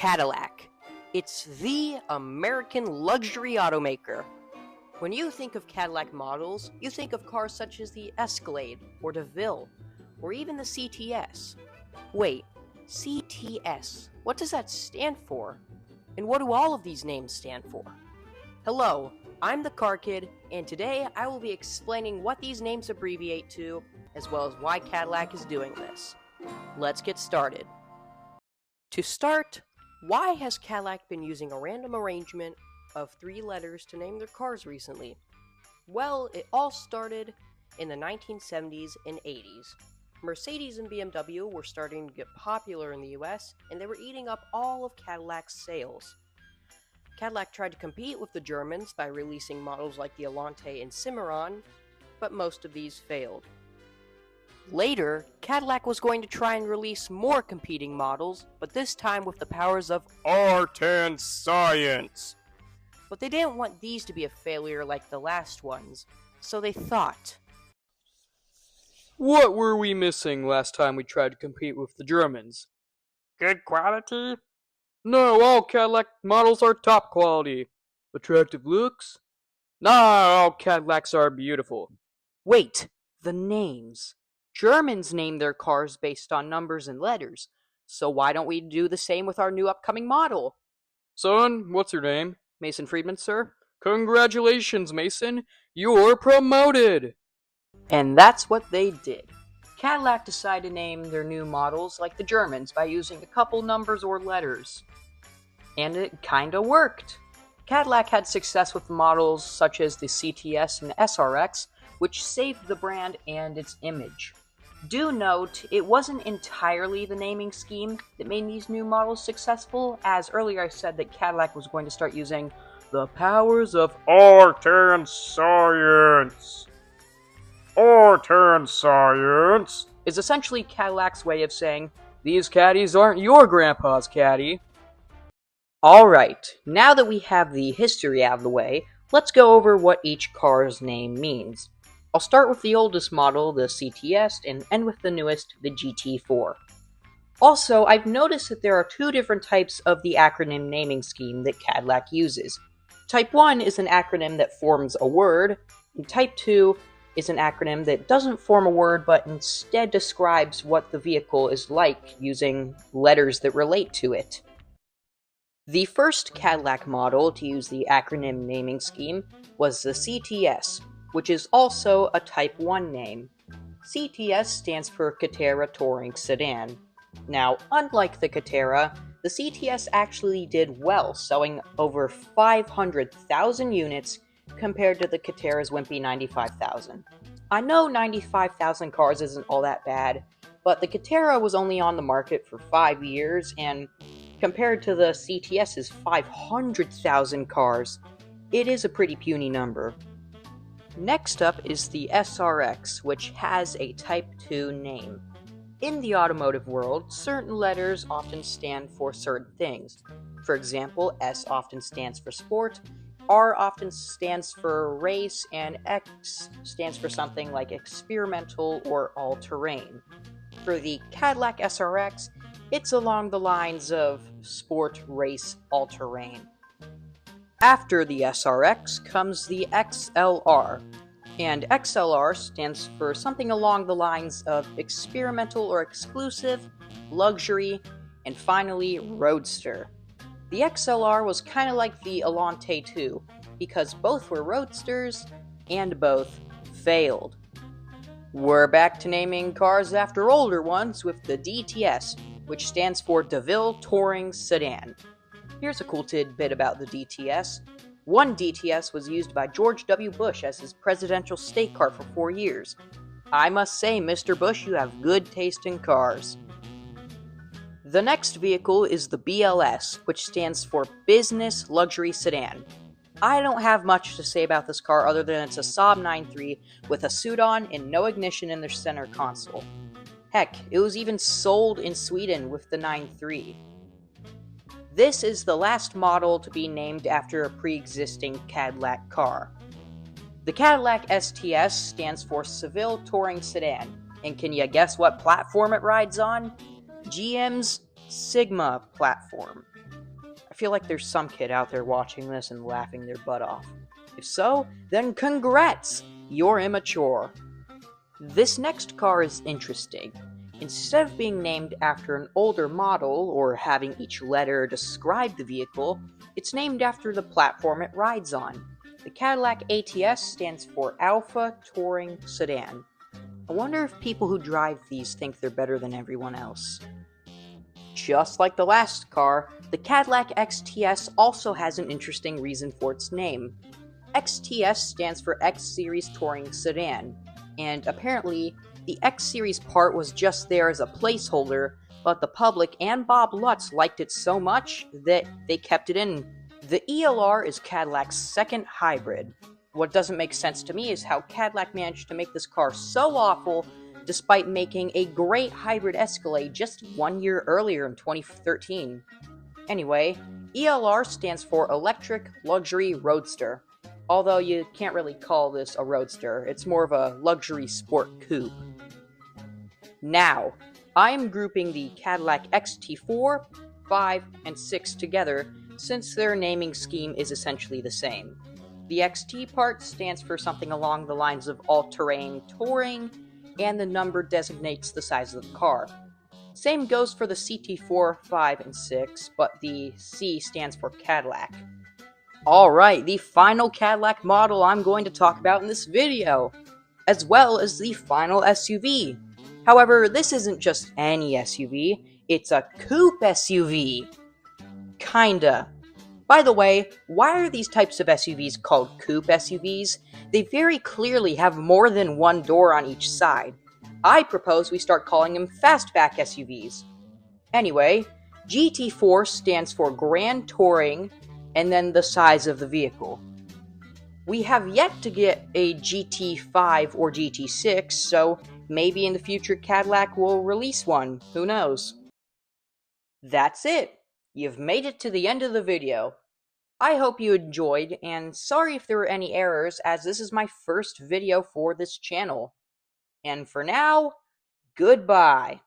Cadillac. It's the American luxury automaker. When you think of Cadillac models, you think of cars such as the Escalade, or DeVille, or even the CTS. Wait, CTS, what does that stand for? And what do all of these names stand for? Hello, I'm the Car Kid, and today I will be explaining what these names abbreviate to, as well as why Cadillac is doing this. Let's get started. To start, why has Cadillac been using a random arrangement of 3 letters to name their cars recently? Well, it all started in the 1970s and 80s. Mercedes and BMW were starting to get popular in the US, and they were eating up all of Cadillac's sales. Cadillac tried to compete with the Germans by releasing models like the Elante and Cimarron, but most of these failed. Later, Cadillac was going to try and release more competing models, but this time with the powers of art and science. But they didn't want these to be a failure like the last ones, so they thought, what were we missing last time we tried to compete with the Germans? Good quality? No, all Cadillac models are top quality. Attractive looks? Nah, all Cadillacs are beautiful. Wait, the names. Germans name their cars based on numbers and letters, so why don't we do the same with our new upcoming model? Son, what's your name? Mason Friedman, sir. Congratulations, Mason. You're promoted! And that's what they did. Cadillac decided to name their new models like the Germans by using a couple numbers or letters. And it kinda worked. Cadillac had success with models such as the CTS and SRX, which saved the brand and its image. Do note, it wasn't entirely the naming scheme that made these new models successful, as earlier I said that Cadillac was going to start using the powers of Art and science. Art and science is essentially Cadillac's way of saying, these caddies aren't your grandpa's caddy. Alright, now that we have the history out of the way, let's go over what each car's name means. I'll start with the oldest model, the CTS, and end with the newest, the GT4. Also, I've noticed that there are 2 different types of the acronym naming scheme that Cadillac uses. Type 1 is an acronym that forms a word, and Type 2 is an acronym that doesn't form a word but instead describes what the vehicle is like using letters that relate to it. The first Cadillac model to use the acronym naming scheme was the CTS, which is also a Type 1 name. CTS stands for Catera Touring Sedan. Now, unlike the Catera, the CTS actually did well, selling over 500,000 units compared to the Catera's wimpy 95,000. I know 95,000 cars isn't all that bad, but the Catera was only on the market for 5 years, and compared to the CTS's 500,000 cars, it is a pretty puny number. Next up is the SRX, which has a Type 2 name. In the automotive world, certain letters often stand for certain things. For example, S often stands for sport, R often stands for race, and X stands for something like experimental or all-terrain. For the Cadillac SRX, it's along the lines of sport, race, all-terrain. After the SRX comes the XLR, and XLR stands for something along the lines of experimental or exclusive, luxury, and finally roadster. The XLR was kind of like the Elante 2, because both were roadsters and both failed. We're back to naming cars after older ones with the DTS, which stands for DeVille Touring Sedan. Here's a cool tidbit about the DTS. One DTS was used by George W. Bush as his presidential state car for 4 years. I must say, Mr. Bush, you have good taste in cars. The next vehicle is the BLS, which stands for Business Luxury Sedan. I don't have much to say about this car other than it's a Saab 9.3 with a suit on and no ignition in their center console. Heck, it was even sold in Sweden with the 9.3. This is the last model to be named after a pre-existing Cadillac car. The Cadillac STS stands for Seville Touring Sedan, and can you guess what platform it rides on? GM's Sigma platform. I feel like there's some kid out there watching this and laughing their butt off. If so, then congrats! You're immature. This next car is interesting. Instead of being named after an older model or having each letter describe the vehicle, it's named after the platform it rides on. The Cadillac ATS stands for Alpha Touring Sedan. I wonder if people who drive these think they're better than everyone else. Just like the last car, the Cadillac XTS also has an interesting reason for its name. XTS stands for X Series Touring Sedan, and apparently, the X Series part was just there as a placeholder, but the public and Bob Lutz liked it so much that they kept it in. The ELR is Cadillac's second hybrid. What doesn't make sense to me is how Cadillac managed to make this car so awful despite making a great hybrid Escalade just 1 year earlier in 2013. Anyway, ELR stands for Electric Luxury Roadster. Although you can't really call this a roadster, it's more of a luxury sport coupe. Now, I'm grouping the Cadillac XT4, 5, and 6 together since their naming scheme is essentially the same. The XT part stands for something along the lines of all-terrain touring, and the number designates the size of the car. Same goes for the CT4, 5, and 6, but the C stands for Cadillac. Alright, the final Cadillac model I'm going to talk about in this video, as well as the final SUV. However, this isn't just any SUV, it's a coupe SUV. Kinda. By the way, why are these types of SUVs called coupe SUVs? They very clearly have more than one door on each side. I propose we start calling them fastback SUVs. Anyway, GT4 stands for Grand Touring, and then the size of the vehicle. We have yet to get a GT5 or GT6, so maybe in the future Cadillac will release one, who knows. That's it! You've made it to the end of the video. I hope you enjoyed, and sorry if there were any errors, as this is my first video for this channel. And for now, goodbye!